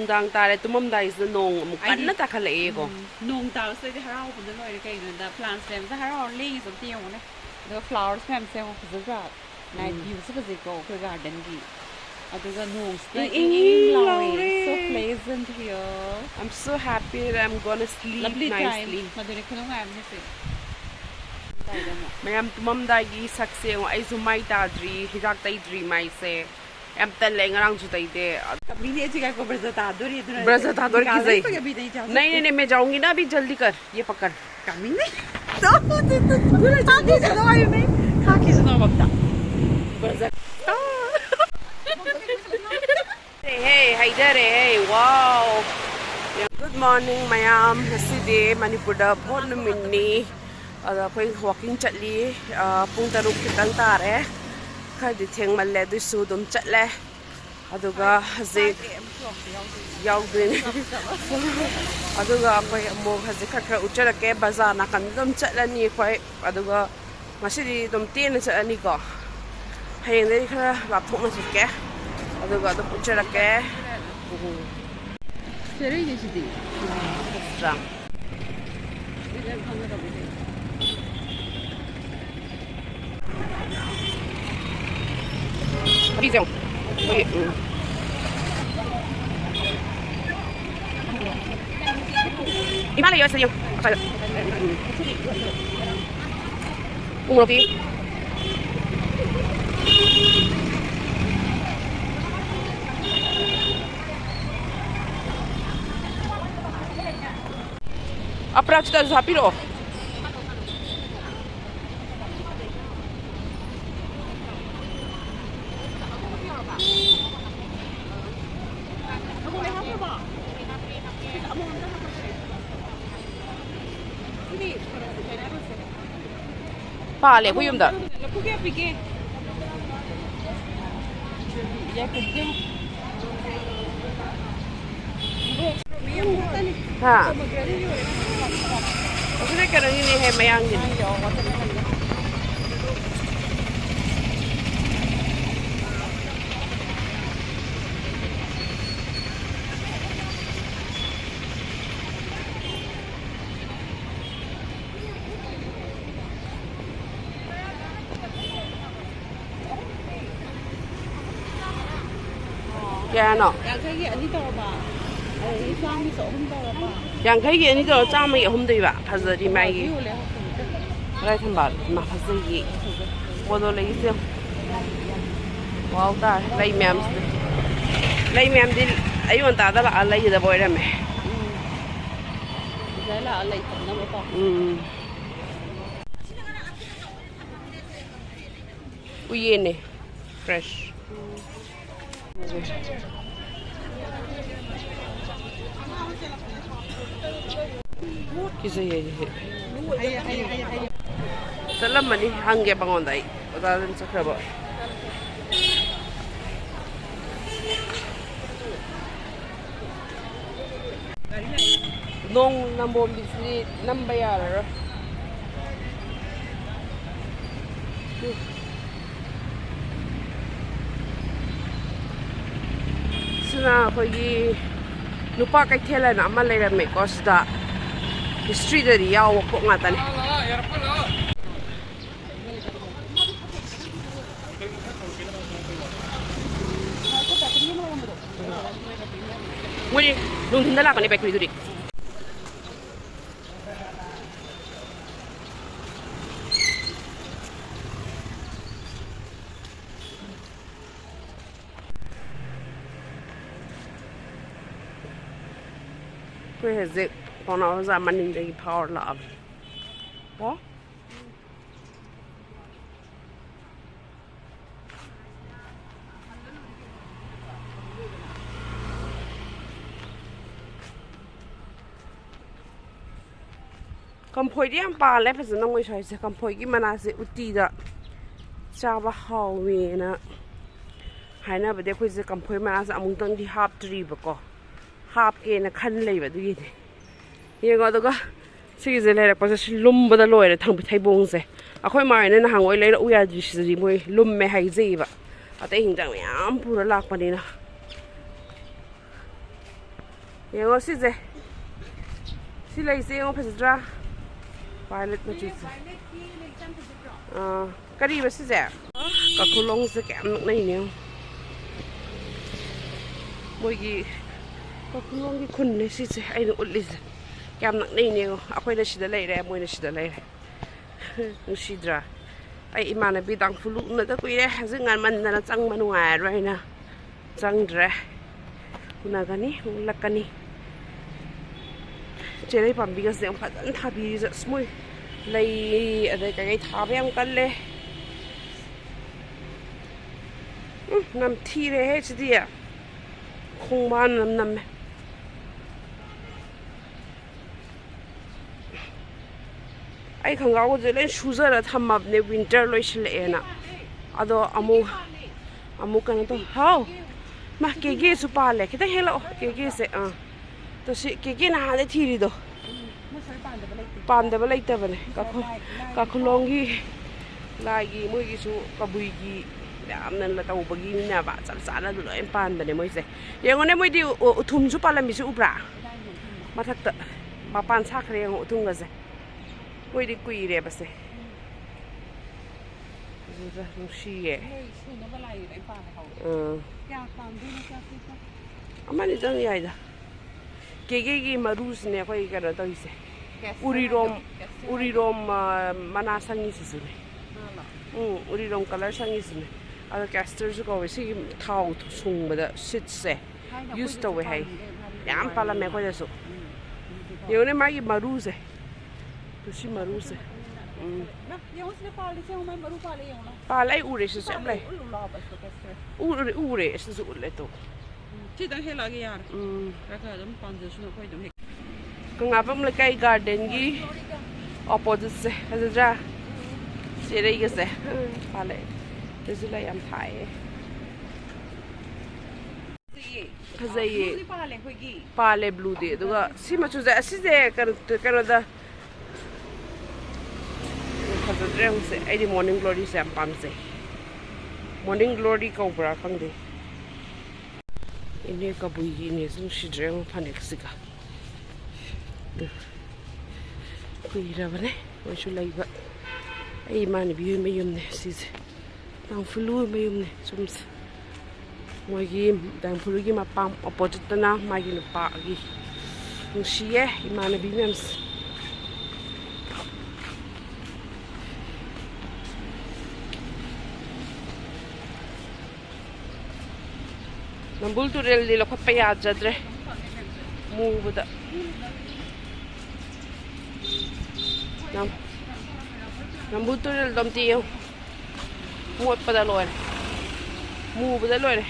nungdang tare tumamdai is the nong mukan na takalae ko. Nong tao sa di haraw ko dun loy kay the plants them sa haraw ling so tiyo ne. The flowers mem se mo sa night view sa ko ko garden gi. Aduga nong stay so pleasant here. I'm so happy that I'm gonna sleep lovely nicely. Maduri ko nang am ni se. Mayam tumamdai gi sakse ngo ai sumai ta dri hidak tai dri mai se. Em tan le ngarang chu tai de. Abhi ne chiga ko brazatador idhar. Brazatador ki zai. नहीं मैं जाऊंगी ना अभी जल्दी कर ये पकड़ कमी नहीं तो पूरा जल्दी से दवाई में खा के सुनो बता Hey Haidar hey wow Good morning mayam haside Manipur da बहुत minni ada koi walking chatli pung taruk kitang tare khadi theng malle du su dum chatle aduga hazik yaudin aduga koi mo hazik khakha ucharake bazaar na kan dum chatlani koi aduga masidi dum tin chalani ko hayeng dei khara lap thokna chike aduga dum ucharake seri ni sidi strong Video. Imphal yo seyo. Un roti. Aprat ta zapiro. Pale, voy a andar. Ha. Aku nak kena ini hai mayang ni. Kaya no? Yang kaya ni tao ba? Ay sami so hum tao ba? Yang kaya ni tao sama ya hum doi ba? Phazar di mai. Rai tham ba ma phazar yi. Modo lai se. Wow ta lai myam. Lai myam di ayon ta da la lai da boy ra me. Dai la lai tham na ba. Uye ne. Fresh. Kisa ye salam mani hangge bangon dai odalan sakraba nong nambom bisni nambayar suna khoi nupa kai thela na ma leira me costa history da yaw ko ngata ni Muli nung hindala ka ni bakery duri Where is it? Pona zaman ini power love. What? Kampoi dia apa le? Pasal nong saya se kampoi ki mana se uti da. Coba hawi na. Hai na bade koi se kampoi mana se amung tang di hap tri bako. Hap ke na khan lei ba du gi ni. Ye ga do ga si ze le pa se lum ba da loi le thang bi thai bong se. Akhoi mai na hang oi le u ya ji si ri moi lum me hai ze ba. Ate hing jang yam pura lak pa ni na. ꯌꯦꯡꯉꯣ ꯁꯤꯁꯦ ꯁꯤ ꯂꯩꯁꯦ ꯌꯦꯡꯉꯣ ꯐꯖꯗ꯭ꯔꯥ ꯚꯥꯏꯂꯦꯠ ꯃꯆꯨꯁꯦ ꯀꯔꯤꯕ ꯁꯤꯁꯦ ꯀꯈꯨꯂꯣꯡꯁꯦ ꯀꯌꯥꯝ ꯅꯛꯅꯩꯅꯦ ꯃꯣꯏꯒꯤ ꯀꯈꯨꯂꯣꯡꯒꯤ ꯈꯨꯟꯅꯦ ꯁꯤꯁꯦ ꯑꯩꯅ ꯎꯠꯂꯤꯁꯦ ꯀꯌꯥꯝ ꯅꯛꯅꯩꯅꯦ ꯑꯩꯈꯣꯏꯅ ꯁꯤꯗ ꯂꯩꯔꯦ ꯃꯣꯏꯅ ꯁꯤꯗ ꯂꯩꯔꯦ ꯅꯨꯡꯁꯤꯗ꯭ꯔꯥ ꯑꯩ ꯏꯃꯥꯟꯅꯕꯤ ꯇꯥꯡꯐꯨꯂꯨ ꯎꯅꯗ ꯀꯨꯏꯔꯦ ꯍꯧꯖꯤꯛ ꯉꯟꯃꯟꯗꯅ ꯆꯪꯕ ꯅꯨꯡꯉꯥꯏꯔꯣꯏꯅ ꯆꯪꯗ꯭ꯔꯦ ꯎꯅꯒꯅꯤ ꯎꯠꯂꯛꯀꯅꯤ ꯆꯦꯔꯩ ꯄꯥꯝꯕꯤꯒꯁꯦ ꯌꯥꯝ ꯐꯖꯅ ꯊꯥꯕꯤꯔꯤꯁꯦ ꯑꯁ ꯃꯣꯏ ꯂꯩ ꯑꯗꯩ ꯀꯩꯀꯩ ꯊꯥꯕ ꯌꯥꯝ ꯀꯜꯂꯦ ꯅꯝꯊꯤꯔꯦꯍꯦ ꯁꯤꯗꯤ ꯈꯣꯡꯕꯥꯟ ꯅꯝꯃꯦ ꯑꯩ ꯈꯣꯡꯒ꯭ꯔꯥꯎꯁꯦ ꯂꯣꯏ ꯁꯨꯖꯔ ꯊꯝꯃꯕꯅꯦ ꯋꯤꯟꯇꯔ ꯂꯣꯏꯁꯤꯜꯂꯛꯑꯦꯅ ꯑꯗꯣ ꯑꯃꯨꯛ ꯀꯩꯅꯣ ꯇꯧ ꯍꯥꯎ ꯃꯥ ꯀꯦꯒꯦꯁꯨ ꯄꯥꯜꯂꯦ ꯈꯤꯇꯪ ꯍꯦꯜꯂꯛꯑꯣ ꯀꯦꯒꯦꯁꯦ ꯇꯣ ꯁꯤ ꯀꯦꯒꯦ ꯅꯍꯥꯟꯗꯩ ꯊꯤꯔꯤꯗꯣ ꯄꯥꯟꯗꯕ ꯂꯩꯇꯕꯅꯦ ꯀꯈꯨꯂꯣꯡꯒꯤ ꯂꯥꯏꯒꯤ ꯃꯣꯏꯒꯤꯁꯨ ꯀꯕꯨꯏꯒꯤ ꯌꯥꯝꯅ ꯇꯧꯕꯒꯤꯅꯦꯕ ꯆꯞ ꯆꯥꯅ ꯂꯣꯏ ꯄꯥꯟꯕꯅꯦ ꯃꯣꯏꯁꯦ ꯌꯦꯡꯉꯣꯅꯦ ꯃꯣꯏꯗꯤ ꯎꯊꯨꯝꯁꯨ ꯄꯥꯜꯂꯝꯃꯤꯁꯤ ꯎꯕ꯭ꯔꯥ ꯃꯊꯛꯇ ꯃꯄꯥꯟ ꯁꯥꯈ꯭ꯔꯦ ꯌꯦꯡꯉꯣ ꯎꯊꯨꯝꯒꯁꯦ ꯃꯣꯏꯗꯤ ꯀꯨꯏꯔꯦꯕꯁꯦ ꯑꯗꯨꯗ ꯅꯨꯡꯁꯤꯌꯦ ꯑꯃꯅꯤꯇꯪ ꯌꯥꯏꯗ ꯀꯦꯒꯦꯒꯤ ꯃꯔꯨꯁꯤꯅꯦ ꯑꯩꯈꯣꯏ ꯀꯩꯅꯣ ꯇꯧꯔꯤꯁꯦ ꯎꯔꯤꯔꯣꯝ ꯃꯅꯥ ꯁꯪꯉꯤꯁꯤꯁꯨꯅꯦ ꯎꯔꯤꯔꯣꯝ ꯀꯂꯔ ꯁꯪꯉꯤꯁꯤꯅꯦ ꯑꯗꯣ ꯀꯦꯁꯇꯔꯁꯨ ꯀꯧꯋꯦ ꯁꯤꯒꯤ ꯊꯥꯎ ꯁꯨꯡꯕꯗ ꯁꯤꯠꯁꯦ ꯌꯨꯁ ꯇꯧꯋꯦ ꯍꯥꯏ ꯌꯥꯝ ꯄꯥꯜꯂꯝꯃꯦ ꯑꯩꯈꯣꯏꯗꯁꯨ ꯌꯦꯡꯉꯨꯅꯦ ꯃꯥꯒꯤ ꯃꯔꯨꯁꯦ ꯁꯤ ꯃꯔꯨꯁꯦ ꯄꯥꯜꯂꯦ ꯑꯩ ꯎꯔꯦ ꯁꯤꯁꯨ ꯌꯥꯝ ꯂꯩ ꯎꯔꯦ ꯁꯤꯁꯨ ꯎꯠꯂꯦ ꯇꯣ ꯁꯤꯗꯪ ꯍꯦꯜꯂꯛꯑꯒꯦ ꯌꯥꯔꯦ ꯈꯔ ꯈꯔ ꯑꯗꯨꯝ ꯄꯥꯟꯖꯁꯨꯅ ꯑꯩꯈꯣꯏ ꯑꯗꯨꯝ ꯍꯦꯛ ꯀꯪꯂꯥꯄꯝ ꯂꯩꯀꯥꯏ ꯒꯥꯔꯗꯦꯟꯒꯤ ꯑꯣꯄꯣꯖꯤꯠꯁꯦ ꯐꯖꯗ꯭ꯔꯥ ꯆꯦꯔꯩꯒꯁꯦ ꯄꯥꯜꯂꯦ ꯁꯤꯁꯨ ꯂꯩ ꯌꯥꯝ ꯊꯥꯏꯌꯦ ꯐꯖꯩꯌꯦ ꯄꯥꯜꯂꯦ ꯕ꯭ꯂꯨꯗꯤ ꯑꯗꯨꯒ ꯁꯤ ꯃꯆꯨꯁꯦ ꯑꯁꯤꯁꯦ ꯀꯩꯅꯣꯗ ꯐꯖꯗ꯭ꯔꯦ ꯍꯧꯖꯤꯛ ꯑꯩꯗꯤ ꯃꯣꯔꯅꯤꯡ ꯒ꯭ꯂꯣꯔꯤꯁꯦ ꯌꯥꯝ ꯄꯥꯝꯖꯩ ꯃꯣꯔꯅꯤꯡ ꯒ꯭ꯂꯣꯔꯤ ꯀꯧꯕ꯭ꯔꯥ ꯈꯪꯗꯦ ꯏꯅꯦ ꯀꯕꯨꯏꯒꯤ ꯏꯅꯦꯁꯨ ꯅꯨꯡꯁꯤꯗ꯭ꯔꯦ ꯑꯃꯨꯛ ꯐꯅꯦꯛꯁꯤꯒ ꯀꯨꯏꯔꯕꯅꯦ ꯃꯣꯏꯁꯨ ꯂꯩꯕ ꯑꯩ ꯏꯃꯥꯟꯅꯕꯤ ꯍꯣꯏ ꯃꯌꯨꯝꯅꯦ ꯁꯤꯁꯦ ꯇꯥꯡꯐꯨꯂꯨ ꯍꯣꯏ ꯃꯌꯨꯝꯅꯦ ꯁꯨꯝꯁꯦ ꯃꯣꯏꯒꯤ ꯇꯥꯡꯐꯨꯂꯨꯒꯤ ꯃꯄꯥꯝ ꯑꯣꯄꯣꯖꯤꯠꯇꯅ ꯃꯥꯒꯤ ꯅꯨꯄꯥꯒꯤ ꯅꯨꯡꯁꯤꯌꯦ ꯏꯃꯥꯟꯅꯕꯤ ꯃꯌꯥꯝꯁꯦ ꯅꯝꯕꯨꯜ ꯇꯨꯔꯦꯜꯗꯤ ꯂꯧꯈꯠꯄ ꯌꯥꯖꯗ꯭ꯔꯦ ꯃꯨꯕꯗ ꯅꯝꯕꯨꯜ ꯇꯨꯔꯦꯜꯗꯣ ꯑꯝꯇ ꯌꯦꯡꯉꯨ ꯃꯣꯠꯄꯗ ꯂꯣꯏꯔꯦ ꯃꯨꯕꯗ ꯂꯣꯏꯔꯦ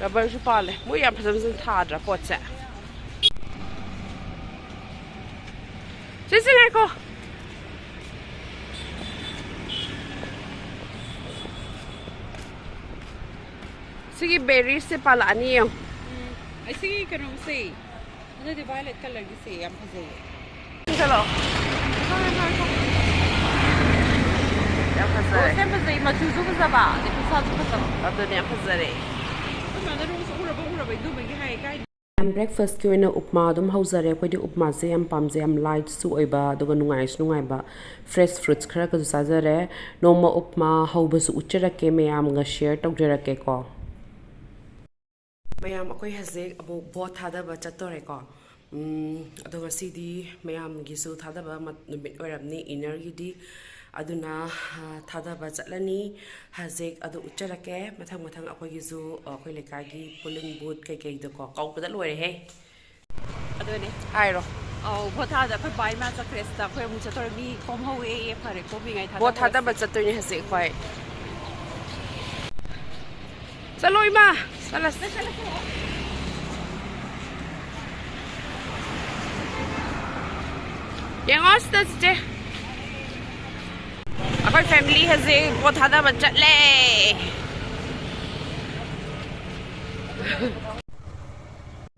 ꯔꯕꯔꯁꯨ ꯄꯥꯜꯂꯦ ꯃꯣꯏ ꯌꯥꯝ ꯐꯖ ꯐꯖꯅ ꯊꯥꯗ꯭ꯔꯥ ꯄꯣꯠꯁꯦ ꯁꯤꯁꯤ ꯉꯥꯏꯈꯣ ꯁꯤꯒꯤ ꯕꯦꯔꯤꯁꯁꯦ ꯄꯥꯜꯂꯛꯑꯅꯤ ꯌꯦꯡꯉꯨ ꯑꯁꯤꯒꯤ ꯀꯩꯅꯣꯁꯦ ꯑꯗꯨꯗꯤ ꯚꯥꯏꯂꯦꯠ ꯀꯂꯔꯒꯤꯁꯦ ꯌꯥꯝ ꯐꯖꯩꯌꯦ ꯆꯠꯂꯣ ꯌꯥꯝ ꯐꯖꯔꯦ ꯌꯥꯝ ꯐꯖꯩ ꯃꯆꯨꯁꯨ ꯐꯖꯕ ꯑꯗꯩ ꯈꯨꯠꯁꯥꯁꯨ ꯐꯖꯕ ꯑꯗꯨꯅꯦ ꯌꯥꯝ ꯐꯖꯔꯦ ꯑꯗꯨꯃꯥꯏꯅ ꯔꯣꯁ ꯎꯔꯕ ꯑꯗꯨꯃꯒꯤ ꯍꯥꯏ ꯀꯥꯏ ꯕ꯭ꯔꯦꯛꯐꯥꯁꯀꯤ ꯑꯣꯏꯅ ꯎꯞꯃꯥ ꯑꯗꯨꯝ ꯍꯧꯖꯔꯦ ꯑꯩꯈꯣꯏꯗꯤ ꯎꯞꯃꯥꯁꯦ ꯌꯥꯝ ꯄꯥꯝꯖꯩ ꯌꯥꯝ ꯂꯥꯏꯠꯁꯨ ꯑꯣꯏꯕ ꯑꯗꯨꯒ ꯅꯨꯡꯉꯥꯏꯁꯨ ꯅꯨꯡꯉꯥꯏꯕ ꯐ꯭ꯔꯦꯁ ꯐ꯭ꯔꯨꯠꯁ ꯈꯔꯒꯁꯨ ꯆꯥꯖꯔꯦ ꯅꯣꯡꯃ ꯎꯞꯃꯥ ꯍꯧꯕꯁꯨ ꯎꯠꯆꯔꯛꯀꯦ ꯃꯌꯥꯝꯒ ꯁꯤꯌꯔ ꯇꯧꯖꯔꯛꯀꯦꯀꯣ ꯃꯌꯥꯝ ꯑꯩꯈꯣꯏ ꯍꯧꯖꯤꯛ ꯑꯃꯨꯛ ꯚꯣꯠ ꯊꯥꯗꯕ ꯆꯠꯇꯣꯔꯦꯀꯣ ꯑꯗꯣ ꯉꯁꯤꯗꯤ ꯃꯌꯥꯝꯒꯤꯁꯨ ꯊꯥꯗꯕ ꯅꯨꯃꯤꯠ ꯑꯣꯏꯔꯝꯅꯤ ꯏꯅꯔꯒꯤꯗꯤ ꯑꯗꯨꯅ ꯊꯥꯗꯕ ꯆꯠꯂꯅꯤ ꯍꯧꯖꯤꯛ ꯑꯗꯨ ꯎꯠꯆꯔꯛꯀꯦ ꯃꯊꯪ ꯃꯊꯪ ꯑꯩꯈꯣꯏꯒꯤꯁꯨ ꯑꯩꯈꯣꯏ ꯂꯩꯀꯥꯏꯒꯤ ꯄꯨꯂꯤꯡ ꯕꯨꯠ ꯀꯩꯀꯩꯗꯀꯣ ꯀꯧꯕꯗ ꯂꯣꯏꯔꯦꯍꯦ ꯑꯗꯨꯅꯦ ꯍꯥꯏꯔꯣ ꯚꯣꯠ ꯊꯥꯗ ꯑꯩꯈꯣꯏ ꯕꯥꯏ ꯃꯥ ꯆꯠꯈ꯭ꯔꯦ ꯁꯤꯗ ꯑꯩꯈꯣꯏ ꯑꯃꯨꯛ ꯆꯠꯇꯧꯔꯦ ꯃꯤ ꯈꯣꯝꯍꯧꯋꯦ ꯐꯔꯦ ꯈꯣꯝꯃꯤꯉꯩ ꯚꯣꯠ ꯊꯥꯗꯕ ꯆꯠꯇꯣꯏꯅꯦ ꯍꯧꯖꯤꯛ ꯑꯩꯈꯣꯏ ꯆꯠꯂꯣ ꯏꯃꯥ ꯆꯠꯂꯁꯤ ꯌꯦꯡꯉꯣ ꯁꯤꯗ ꯆꯤꯆꯦ ꯑꯩꯈꯣꯏ ꯐꯦꯃꯤꯂꯤ ꯍꯧꯖꯤꯛ ꯚꯣꯠ ꯊꯥꯗꯕ ꯆꯠꯂꯦ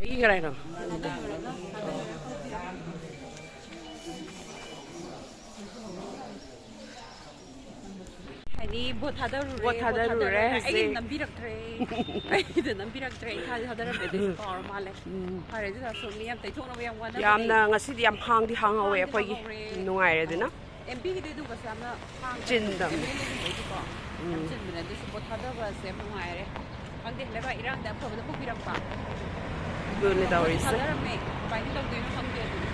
ꯑꯩꯒꯤ ꯀꯔꯥꯏꯅꯣ ꯆꯠꯅꯤ ꯕꯣꯠ ꯊꯥꯗꯔꯨꯔꯦ ꯕꯣꯠ ꯊꯥꯗꯔꯨꯔꯦ ꯑꯩꯒꯤ ꯅꯝꯕꯤꯔꯛꯇ꯭ꯔꯦ ꯑꯩꯒꯤꯗ ꯅꯝꯕꯤꯔꯛꯇ꯭ꯔꯦ ꯏꯁꯥꯁꯦ ꯊꯥꯗꯔꯝꯃꯦ ꯑꯗꯨꯁꯨ ꯀꯥꯎꯔ ꯃꯥꯜꯂꯦ ꯐꯔꯦ ꯑꯗꯨꯅ ꯁꯨꯝ ꯃꯤ ꯌꯥꯝ ꯇꯩꯊꯣꯛꯅꯕ ꯌꯥꯝ ꯋꯥꯅꯕꯅꯤ ꯌꯥꯝꯅ ꯉꯁꯤꯗꯤ ꯌꯥꯝ ꯍꯥꯡꯗꯤ ꯍꯥꯡꯍꯧꯋꯦ ꯑꯩꯈꯣꯏꯒꯤ ꯅꯨꯡꯉꯥꯏꯔꯦ ꯑꯗꯨꯅ ꯑꯦꯝꯄꯤꯒꯤꯗꯤ ꯑꯗꯨꯒꯁꯨ ꯌꯥꯝꯅ ꯆꯤꯟꯗꯕꯅꯦ ꯑꯦꯝꯑꯦꯜꯑꯦꯒꯨꯝꯕꯩꯗꯤꯀꯣ ꯌꯥꯝ ꯆꯤꯟꯕꯅꯦ ꯑꯗꯨꯁꯨ ꯕꯣꯠ ꯊꯥꯗꯕꯁꯦ ꯌꯥꯝ ꯅꯨꯡꯉꯥꯏꯔꯦ ꯈꯪꯗꯦ ꯂꯩꯕꯥꯛ ꯏꯔꯥꯡꯗ ꯑꯐꯕꯗ ꯄꯨꯕꯤꯔꯛꯄ ꯑꯗꯨꯅꯦ ꯑꯩꯈꯣꯏꯁꯨ ꯇꯧꯔꯤꯁꯦ ꯊꯥꯗꯔꯝꯃꯦ ꯀꯃꯥꯏꯅ ꯇꯧꯗꯣꯏꯅꯣ ꯈꯪꯗꯦ ꯑꯗꯨ